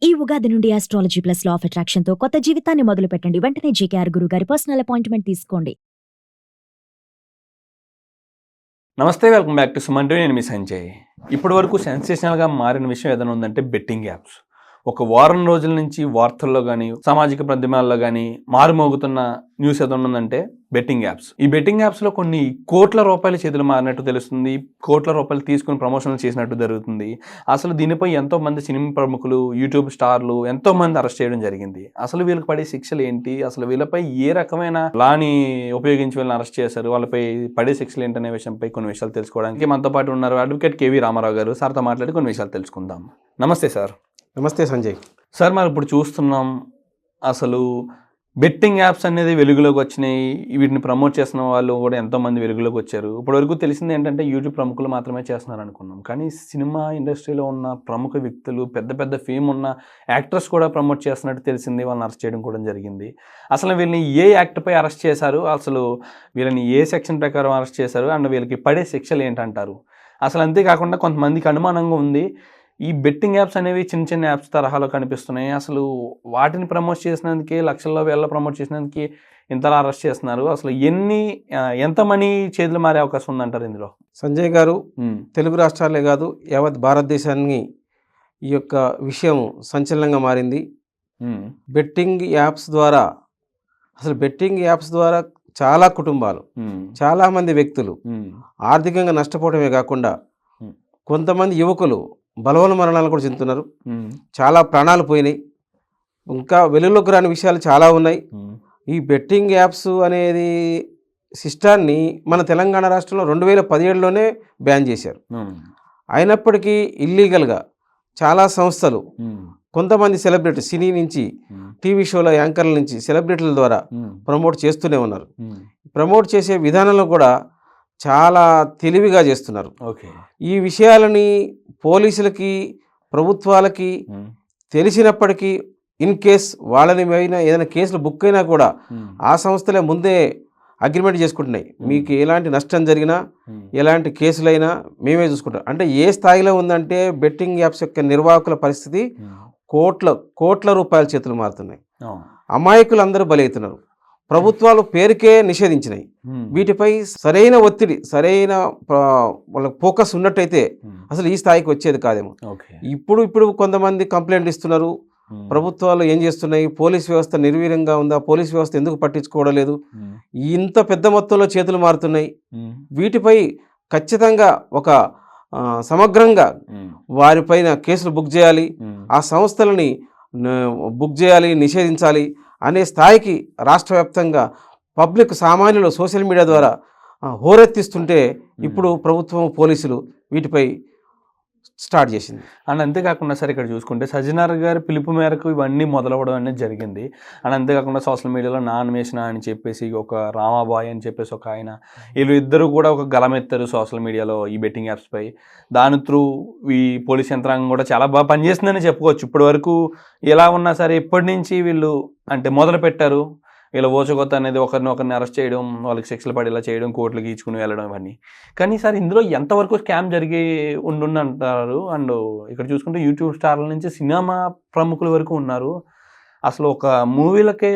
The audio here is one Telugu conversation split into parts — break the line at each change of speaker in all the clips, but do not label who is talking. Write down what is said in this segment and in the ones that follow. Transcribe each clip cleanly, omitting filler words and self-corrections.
ఈ ఉగాది నుండి astrology plus law of attraction తో కొత్త జీవితాన్ని మొదలు పెట్టండి. వెంటనే జేకేఆర్ గురువు గారి పర్సనల్ అపాయింట్మెంట్ తీసుకోండి.
నమస్తే, welcome back to Suman TV. నేను మీ సంజయ్. ఇప్పటి వరకు సెన్సేషనల్గా మారిన విషయం ఏదైనా ఉందంటే బెట్టింగ్ యాప్స్. ఒక వారం రోజుల నుంచి వార్తల్లో కానీ సామాజిక మాధ్యమాల్లో కానీ మారుమోగుతున్న న్యూస్ ఏదైనా ఉందంటే బెట్టింగ్ యాప్స్. ఈ బెట్టింగ్ యాప్స్లో కొన్ని కోట్ల రూపాయల చేతులు మారినట్టు తెలుస్తుంది. కోట్ల రూపాయలు తీసుకుని ప్రమోషన్లు చేసినట్టు జరుగుతుంది. అసలు దీనిపై ఎంతో మంది సినిమా ప్రముఖులు, యూట్యూబ్ స్టార్లు ఎంతో మంది అరెస్ట్ చేయడం జరిగింది. అసలు వీళ్ళకి పడే శిక్షలు ఏంటి, అసలు వీళ్ళపై ఏ రకమైన లాని ఉపయోగించి వీళ్ళని అరెస్ట్ చేశారు, వాళ్ళపై పడే శిక్షలు ఏంటనే విషయంపై కొన్ని విషయాలు తెలుసుకోవడానికి మనతో పాటు ఉన్నారు అడ్వకేట్ కేవీ రామారావు గారు. సార్తో మాట్లాడి కొన్ని విషయాలు తెలుసుకుందాం. నమస్తే సార్.
నమస్తే సంజయ్.
సార్, మరి ఇప్పుడు చూస్తున్నాం అసలు బెట్టింగ్ యాప్స్ అనేది వెలుగులోకి వచ్చినాయి. వీటిని ప్రమోట్ చేస్తున్న వాళ్ళు కూడా ఎంతోమంది వెలుగులోకి వచ్చారు. ఇప్పటివరకు తెలిసింది ఏంటంటే యూట్యూబ్ ప్రముఖులు మాత్రమే చేస్తున్నారు అనుకున్నాం. కానీ సినిమా ఇండస్ట్రీలో ఉన్న ప్రముఖ వ్యక్తులు, పెద్ద పెద్ద ఫేమ్ ఉన్న యాక్టర్స్ కూడా ప్రమోట్ చేస్తున్నట్టు తెలిసింది. వాళ్ళని అరెస్ట్ చేయడం కూడా జరిగింది. అసలు వీళ్ళని ఏ యాక్ట్పై అరెస్ట్ చేశారు, అసలు వీళ్ళని ఏ సెక్షన్ ప్రకారం అరెస్ట్ చేశారు, అండ్ వీళ్ళకి పడే శిక్షలు ఏంటంటారు? అసలు అంతేకాకుండా కొంతమందికి అనుమానంగా ఉంది, ఈ బెట్టింగ్ యాప్స్ అనేవి చిన్న చిన్న యాప్స్ తరహాలో కనిపిస్తున్నాయి. అసలు వాటిని ప్రమోట్ చేసినందుకే లక్షల్లో వేల ప్రమోట్ చేసినందుకే ఇంతలా అరెస్ట్ చేస్తున్నారు. అసలు ఎంత మనీ చేతులు మారే అవకాశం ఉందంటారు ఇందులో?
సంజయ్ గారు, తెలుగు రాష్ట్రాలే కాదు యావత్ భారతదేశాన్ని ఈ యొక్క విషయం సంచలనంగా మారింది. బెట్టింగ్ యాప్స్ ద్వారా చాలా కుటుంబాలు, చాలామంది వ్యక్తులు ఆర్థికంగా నష్టపోవడమే కాకుండా కొంతమంది యువకులు బలవన మరణాలు కూడా చెందుతున్నారు. చాలా ప్రాణాలు పోయినాయి. ఇంకా వెలుగులోకి రాని విషయాలు చాలా ఉన్నాయి. ఈ బెట్టింగ్ యాప్స్ అనేది సిస్టాన్ని మన తెలంగాణ రాష్ట్రంలో 2017లోనే బ్యాన్ చేశారు. అయినప్పటికీ ఇల్లీగల్గా చాలా సంస్థలు, కొంతమంది సెలబ్రిటీ, సినీ నుంచి టీవీ షోల యాంకర్ల నుంచి సెలబ్రిటీల ద్వారా ప్రమోట్ చేస్తూనే ఉన్నారు. ప్రమోట్ చేసే విధానంలో కూడా చాలా తెలివిగా చేస్తున్నారు. ఈ విషయాలని పోలీసులకి, ప్రభుత్వాలకి తెలిసినప్పటికీ ఇన్ కేస్ వాళ్ళని ఏదైనా కేసులు బుక్ అయినా కూడా ఆ సంస్థలే ముందే అగ్రిమెంట్ చేసుకుంటున్నాయి. మీకు ఎలాంటి నష్టం జరిగినా, ఎలాంటి కేసులైనా మేమే చూసుకుంటాం. అంటే ఏ స్థాయిలో ఉందంటే బెట్టింగ్ యాప్స్ యొక్క నిర్వాహకుల పరిస్థితి కోట్ల రూపాయల చేతులు మారుతున్నాయి. అమాయకులు అందరూ బలవుతున్నారు. ప్రభుత్వాలు పేరుకే నిషేధించినాయి. వీటిపై సరైన ఒత్తిడి, సరైన వాళ్ళ ఫోకస్ ఉన్నట్టయితే అసలు ఈ స్థాయికి వచ్చేది కాదేమో. ఇప్పుడు కొంతమంది కంప్లైంట్లు ఇస్తున్నారు. ప్రభుత్వాలు ఏం చేస్తున్నాయి, పోలీస్ వ్యవస్థ నిర్వీర్యంగా ఉందా, పోలీస్ వ్యవస్థ ఎందుకు పట్టించుకోవడం లేదు, ఇంత పెద్ద మొత్తంలో చేతులు మారుతున్నాయి. వీటిపై ఖచ్చితంగా ఒక సమగ్రంగా వారిపైన కేసులు బుక్ చేయాలి, ఆ సంస్థలని బుక్ చేయాలి, నిషేధించాలి అనే స్థాయికి రాష్ట్ర వ్యాప్తంగా పబ్లిక్, సామాన్యులు సోషల్ మీడియా ద్వారా హోరెత్తిస్తుంటే ఇప్పుడు ప్రభుత్వం, పోలీసులు వీటిపై స్టార్ట్ చేసింది.
అండ్ అంతేకాకుండా సార్, ఇక్కడ చూసుకుంటే సజ్జనార్ గారి పిలుపు మేరకు ఇవన్నీ మొదలవడం అనేది జరిగింది. అండ్ అంతేకాకుండా సోషల్ మీడియాలో నాన్వేషణ అని చెప్పేసి ఒక రామాబాయ్ అని చెప్పేసి ఒక ఆయన, వీళ్ళు ఇద్దరు కూడా ఒక గలమెత్తారు సోషల్ మీడియాలో ఈ బెట్టింగ్ యాప్స్పై. దాని త్రూ ఈ పోలీస్ యంత్రాంగం కూడా చాలా బాగా పనిచేస్తుందని చెప్పుకోవచ్చు. ఇప్పటి వరకు ఎలా ఉన్నా సరే ఇప్పటి నుంచి వీళ్ళు అంటే మొదలు పెట్టారు. వీళ్ళ ఓచకొత్త అనేది ఒకరిని అరెస్ట్ చేయడం, వాళ్ళకి శిక్షలు పడేలా చేయడం, కోర్టులకు ఈచుకుని వెళ్ళడం ఇవన్నీ. కానీ సార్, ఇందులో ఎంతవరకు స్కామ్ జరిగి అంటారు? అండ్ ఇక్కడ చూసుకుంటే యూట్యూబ్ స్టార్ల నుంచి సినిమా ప్రముఖుల వరకు ఉన్నారు. అసలు ఒక మూవీలకే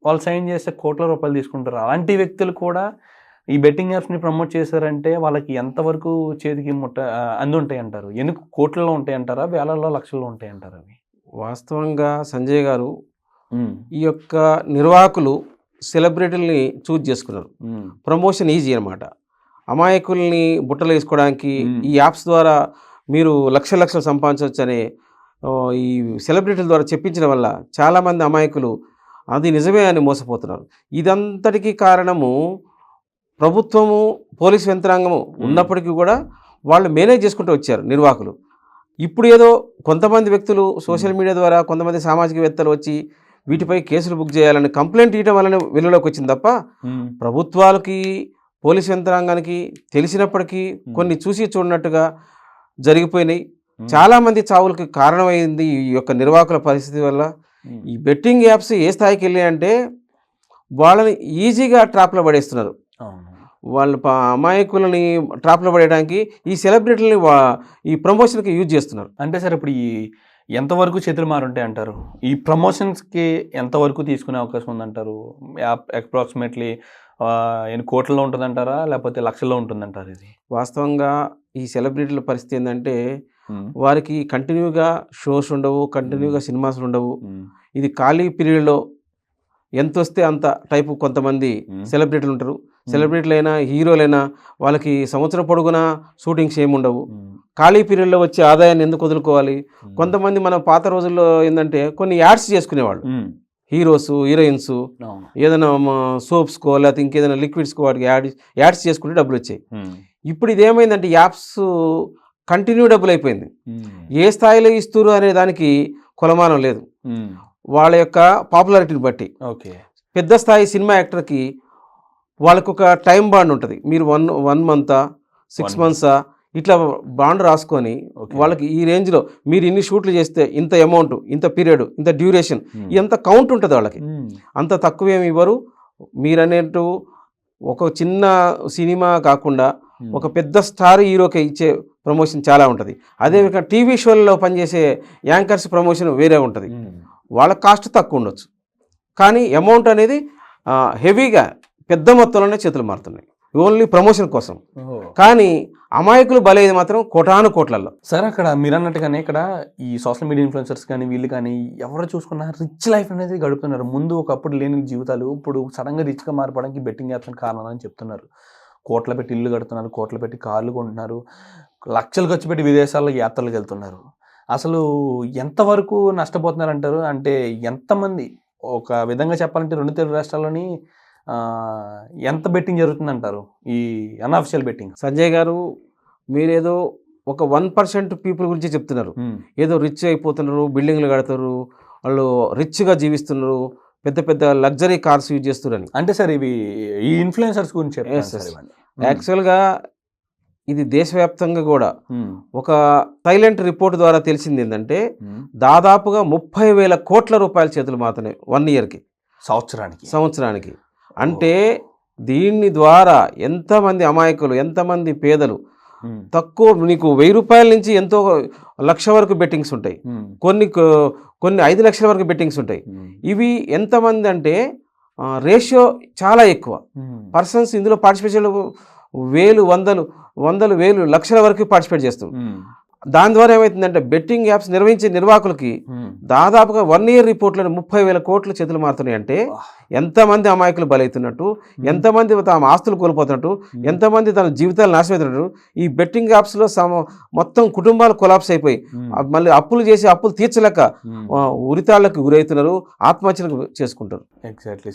వాళ్ళు సైన్ చేస్తే కోట్ల రూపాయలు తీసుకుంటారు. అలాంటి వ్యక్తులు కూడా ఈ బెట్టింగ్ యాప్స్ని ప్రమోట్ చేశారంటే వాళ్ళకి ఎంతవరకు చేతికి అందుంటాయి అంటారు? ఎన్ని కోట్లలో ఉంటాయి అంటారా, వేలల్లో, లక్షల్లో ఉంటాయి అంటారు అవి?
వాస్తవంగా సంజయ్ గారు, ఈ యొక్క నిర్వాహకులు సెలబ్రిటీలని చూజ్ చేసుకున్నారు. ప్రమోషన్ ఈజీ అనమాట. అమాయకుల్ని బుట్టలు వేసుకోవడానికి ఈ యాప్స్ ద్వారా మీరు లక్షలు సంపాదించవచ్చు అనే ఈ సెలబ్రిటీల ద్వారా చెప్పించడం వల్ల చాలామంది అమాయకులు అది నిజమే అని మోసపోతున్నారు. ఇదంతటికీ కారణము ప్రభుత్వము, పోలీసు యంత్రాంగము ఉన్నప్పటికీ కూడా వాళ్ళు మేనేజ్ చేసుకుంటూ వచ్చారు నిర్వాహకులు. ఇప్పుడు ఏదో కొంతమంది వ్యక్తులు సోషల్ మీడియా ద్వారా, కొంతమంది సామాజికవేత్తలు వచ్చి వీటిపై కేసులు బుక్ చేయాలని కంప్లైంట్ ఇవ్వడం వల్లనే వెలుగులోకి వచ్చింది తప్ప ప్రభుత్వాలకి, పోలీసు యంత్రాంగానికి తెలిసినప్పటికీ కొన్ని చూసి చూడనట్టుగా జరిగిపోయినాయి. చాలామంది చావులకి కారణమైంది ఈ యొక్క నిర్వాహకుల పరిస్థితి వల్ల. ఈ బెట్టింగ్ యాప్స్ ఏ స్థాయికి వెళ్ళాయంటే వాళ్ళని ఈజీగా ట్రాప్లో పడేస్తున్నారు. వాళ్ళు అమాయకులని ట్రాప్లో పడేయడానికి ఈ సెలబ్రిటీలని ఈ ప్రమోషన్కి యూజ్ చేస్తున్నారు.
అంటే సార్, ఇప్పుడు ఎంతవరకు చేతులు మారుంటాయి అంటారు? ఈ ప్రమోషన్స్కి ఎంతవరకు తీసుకునే అవకాశం ఉందంటారు? అప్రాక్సిమేట్లీ ఎన్ని కోట్లలో ఉంటుందంటారా, లేకపోతే లక్షల్లో ఉంటుందంటారు ఇది?
వాస్తవంగా ఈ సెలబ్రిటీల పరిస్థితి ఏంటంటే వారికి కంటిన్యూగా షోస్ ఉండవు, కంటిన్యూగా సినిమాస్ ఉండవు. ఇది ఖాళీ పీరియడ్లో ఎంత వస్తే అంత టైపు కొంతమంది సెలబ్రిటీలు ఉంటారు. సెలబ్రిటీలైనా హీరోలైనా వాళ్ళకి సంవత్సరం పొడుగునా షూటింగ్స్ ఏమి ఉండవు. ఖాళీ పీరియడ్లో వచ్చే ఆదాయాన్ని ఎందుకు వదులుకోవాలి? కొంతమంది మన పాత రోజుల్లో ఏంటంటే కొన్ని యాడ్స్ చేసుకునేవాళ్ళు, హీరోస్ హీరోయిన్స్ ఏదైనా సోప్స్కో లేకపోతే ఇంకేదైనా లిక్విడ్స్కో వాటికి యాడ్స్ చేసుకుంటే డబ్బులు వచ్చాయి. ఇప్పుడు ఇది ఏమైందంటే యాప్స్ కంటిన్యూ డబ్బులు అయిపోయింది. ఏ స్థాయిలో ఇస్తారు అనే దానికి కొలమానం లేదు. వాళ్ళ యొక్క పాపులారిటీని బట్టి పెద్ద స్థాయి సినిమా యాక్టర్కి వాళ్ళకు ఒక టైం బాండ్ ఉంటుంది. మీరు 1 మంతా 6 మంత్సా ఇట్లా బాండ్ రాసుకొని వాళ్ళకి ఈ రేంజ్లో మీరు ఇన్ని షూట్లు చేస్తే ఇంత అమౌంట్, ఇంత పీరియడ్, ఇంత డ్యూరేషన్, ఇంత కౌంట్ ఉంటుంది వాళ్ళకి. అంత తక్కువేమి ఇవ్వరు. మీరనేట్టు ఒక చిన్న సినిమా కాకుండా ఒక పెద్ద స్టార్ హీరోకి ఇచ్చే ప్రమోషన్ చాలా ఉంటుంది. అదేవిధంగా టీవీ షోలలో పనిచేసే యాంకర్స్ ప్రమోషన్ వేరే ఉంటుంది. వాళ్ళ కాస్ట్ తక్కువ ఉండొచ్చు, కానీ అమౌంట్ అనేది హెవీగా పెద్ద మొత్తంలోనే చేతులు మారుతున్నాయి ఓన్లీ ప్రమోషన్ కోసం. కానీ అమాయకులు బలేది మాత్రం కోటాను కోట్లలో.
సార్ అక్కడ మీరు అన్నట్టుగానే ఇక్కడ ఈ సోషల్ మీడియా ఇన్ఫ్లుయెన్సర్స్ కానీ వీళ్ళు కానీ ఎవరు చూసుకున్నా రిచ్ లైఫ్ అనేది గడుపుతున్నారు. ముందు ఒకప్పుడు లేని జీవితాలు ఇప్పుడు సడన్గా రిచ్గా మారిపోవడానికి బెట్టింగ్ యాప్స్ కారణాలని చెప్తున్నారు. కోట్ల పెట్టి ఇల్లు కడుతున్నారు, కోట్ల పెట్టి కార్లు కొంటున్నారు, లక్షలు ఖర్చు పెట్టి విదేశాల్లో యాత్రలకు వెళ్తున్నారు. అసలు ఎంతవరకు నష్టపోతున్నారు అంటారు? అంటే ఎంతమంది, ఒక విధంగా చెప్పాలంటే 2 తెలుగు రాష్ట్రాల్లోని ఎంత బెట్టింగ్ జరుగుతుందంటారు ఈ అన్అఫిషియల్ బెట్టింగ్?
సంజయ్ గారు, మీరేదో ఒక 1% పీపుల్ గురించి చెప్తున్నారు. ఏదో రిచ్ అయిపోతున్నారు, బిల్డింగ్లు కడతారు, వాళ్ళు రిచ్గా జీవిస్తున్నారు, పెద్ద పెద్ద లగ్జరీ కార్స్ యూజ్ చేస్తున్నారు.
అంటే సార్ ఇవి ఈ ఇన్ఫ్లుయెన్సర్స్ గురించి
యాక్చువల్గా ఇది దేశవ్యాప్తంగా కూడా ఒక సైలెంట్ రిపోర్ట్ ద్వారా తెలిసింది ఏంటంటే దాదాపుగా 30,000 కోట్ల రూపాయల చేతులు మాత్రమే 1 ఇయర్కి, సంవత్సరానికి. అంటే దీని ద్వారా ఎంతమంది అమాయకులు, ఎంతమంది పేదలు, తక్కువ నీకు 1000 రూపాయల నుంచి ఎంతో 1,00,000 వరకు బెట్టింగ్స్ ఉంటాయి, కొన్ని 5 లక్షల వరకు బెట్టింగ్స్ ఉంటాయి. ఇవి ఎంతమంది అంటే రేషియో చాలా ఎక్కువ. పర్సన్స్ ఇందులో పార్టిసిపేషన్ వందలు వేలు లక్షల వరకు పార్టిసిపేట్ చేస్తారు. దాని ద్వారా ఏమవుతుందంటే బెట్టింగ్ యాప్స్ నిర్వహించే నిర్వాహకులకి దాదాపుగా 1 ఇయర్ రిపోర్ట్లను 30,000 కోట్ల చేతులు మారుతున్నాయి. అంటే ఎంతమంది అమాయకులు బలవుతున్నట్టు, ఎంతమంది తమ ఆస్తులు కోల్పోతున్నట్టు, ఎంతమంది తన జీవితాలు నాశనమవుతున్నట్టు. ఈ బెట్టింగ్ యాప్స్లో మొత్తం కుటుంబాలు కొలాప్స్ అయిపోయి మళ్ళీ అప్పులు చేసి అప్పులు తీర్చలేక ఉరితాళ్లకు గురవుతున్నారు, ఆత్మహత్యలకు చేసుకుంటారు.
Exactly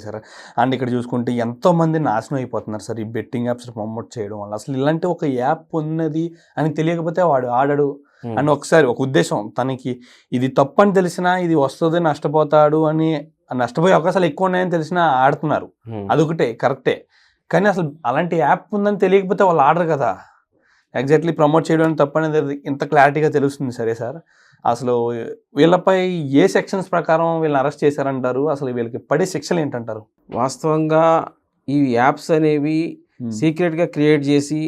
sir. అండ్ ఇక్కడ చూసుకుంటే ఎంతోమంది నాశనం అయిపోతున్నారు సార్ ఈ బెట్టింగ్ యాప్స్ ప్రమోట్ చేయడం వల్ల. అసలు ఇలాంటి ఒక యాప్ ఉన్నది అని తెలియకపోతే వాడు ఆడడు అని ఒకసారి ఒక ఉద్దేశం, తనకి ఇది తప్పు అని తెలిసినా ఇది వస్తుంది నష్టపోతాడు అని, నష్టపోయే అవకాశాలు ఎక్కువ ఉన్నాయని తెలిసినా ఆడుతున్నారు. అదొకటే కరెక్టే, కానీ అసలు అలాంటి యాప్ ఉందని తెలియకపోతే వాళ్ళు ఆడరు కదా. ఎగ్జాక్ట్లీ ప్రమోట్ చేయడం తప్పు అనేది ఇంత క్లారిటీగా తెలుస్తుంది. సరే సార్, అసలు వీళ్ళపై ఏ సెక్షన్స్ ప్రకారం వీళ్ళని అరెస్ట్ చేశారంటారు? అసలు వీళ్ళకి పడే శిక్షలు ఏంటంటారు?
వాస్తవంగా ఈ యాప్స్ అనేవి సీక్రెట్గా క్రియేట్ చేసి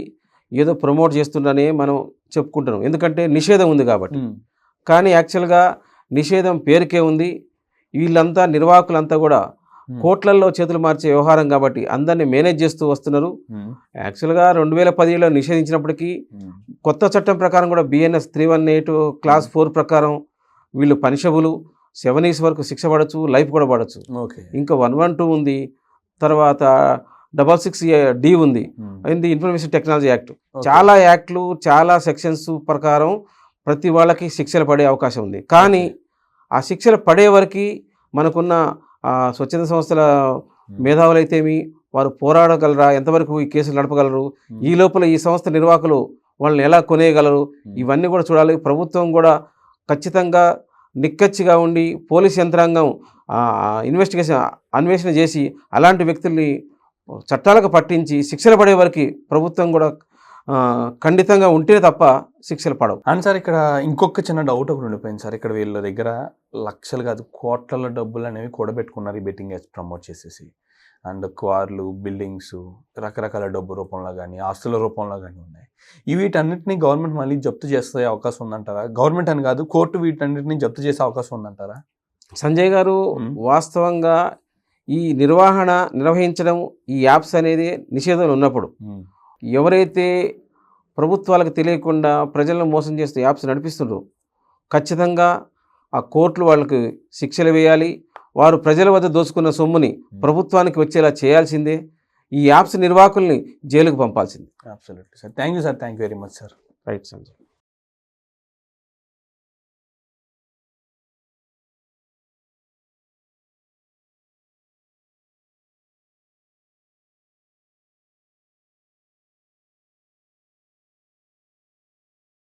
ఏదో ప్రమోట్ చేస్తుండనే మనం చెప్పుకుంటున్నాం, ఎందుకంటే నిషేధం ఉంది కాబట్టి. కానీ యాక్చువల్గా నిషేధం పేరుకే ఉంది. వీళ్ళంతా నిర్వాహకులంతా కూడా కోట్లల్లో చేతులు మార్చే వ్యవహారం కాబట్టి అందరినీ మేనేజ్ చేస్తూ వస్తున్నారు. యాక్చువల్గా 2017లో నిషేధించినప్పటికీ కొత్త చట్టం ప్రకారం కూడా BNS 318 Clause 4 ప్రకారం వీళ్ళు పనిషబుల్, 7 years వరకు శిక్ష పడవచ్చు, లైఫ్ కూడా పడవచ్చు. ఇంకా 112 ఉంది, తర్వాత 66D ఉంది, ఇది ఇన్ఫర్మేషన్ టెక్నాలజీ యాక్ట్. చాలా యాక్ట్లు, చాలా సెక్షన్స్ ప్రకారం ప్రతి వాళ్ళకి శిక్షలు పడే అవకాశం ఉంది. కానీ ఆ శిక్షలు పడే వరకు మనకున్న స్వచ్ఛంద సంస్థల మేధావులు అయితేమి వారు పోరాడగలరా, ఎంతవరకు ఈ కేసులు నడపగలరు, ఈ లోపల ఈ సంస్థ నిర్వాహకులు వాళ్ళని ఎలా కొనేయగలరు, ఇవన్నీ కూడా చూడాలి. ప్రభుత్వం కూడా ఖచ్చితంగా నిక్కచ్చిగా ఉండి పోలీస్ యంత్రాంగం అన్వేషణ చేసి అలాంటి వ్యక్తుల్ని చట్టాలకు పట్టించి శిక్షలు పడే వరకు ప్రభుత్వం కూడా ఖండితంగా ఉంటే తప్ప శిక్షలు పడవు.
అండ్ సార్ ఇక్కడ ఇంకొక చిన్న డౌట్ ఒకటి ఉండిపోయింది సార్. ఇక్కడ వీళ్ళ దగ్గర లక్షలు కాదు కోట్ల డబ్బులు అనేవి కూడబెట్టుకున్నారు ఈ బెట్టింగ్ యాప్స్ ప్రమోట్ చేసేసి. అండ్ కార్లు, బిల్డింగ్స్, రకరకాల డబ్బు రూపంలో కానీ ఆస్తుల రూపంలో కానీ ఉన్నాయి. వీటన్నిటిని గవర్నమెంట్ మళ్ళీ జప్తు చేసే అవకాశం ఉందంటారా? గవర్నమెంట్ అని కాదు, కోర్టు వీటన్నిటిని జప్తు చేసే అవకాశం ఉందంటారా?
సంజయ్ గారు, వాస్తవంగా ఈ నిర్వహించడం, ఈ యాప్స్ అనేది నిషేధం ఉన్నప్పుడు ఎవరైతే ప్రభుత్వాలకు తెలియకుండా ప్రజలను మోసం చేస్తూ యాప్స్ నడిపిస్తుండ్రో ఖచ్చితంగా ఆ కోర్టులు వాళ్ళకి శిక్షలు వేయాలి. వారు ప్రజల వద్ద దోచుకున్న సొమ్ముని ప్రభుత్వానికి వచ్చేలా చేయాల్సిందే. ఈ యాప్స్ నిర్వాహకుల్ని జైలుకు పంపాల్సిందే.
Absolutely sir. Thank you sir. Thank you very much sir.
Right Sanjay.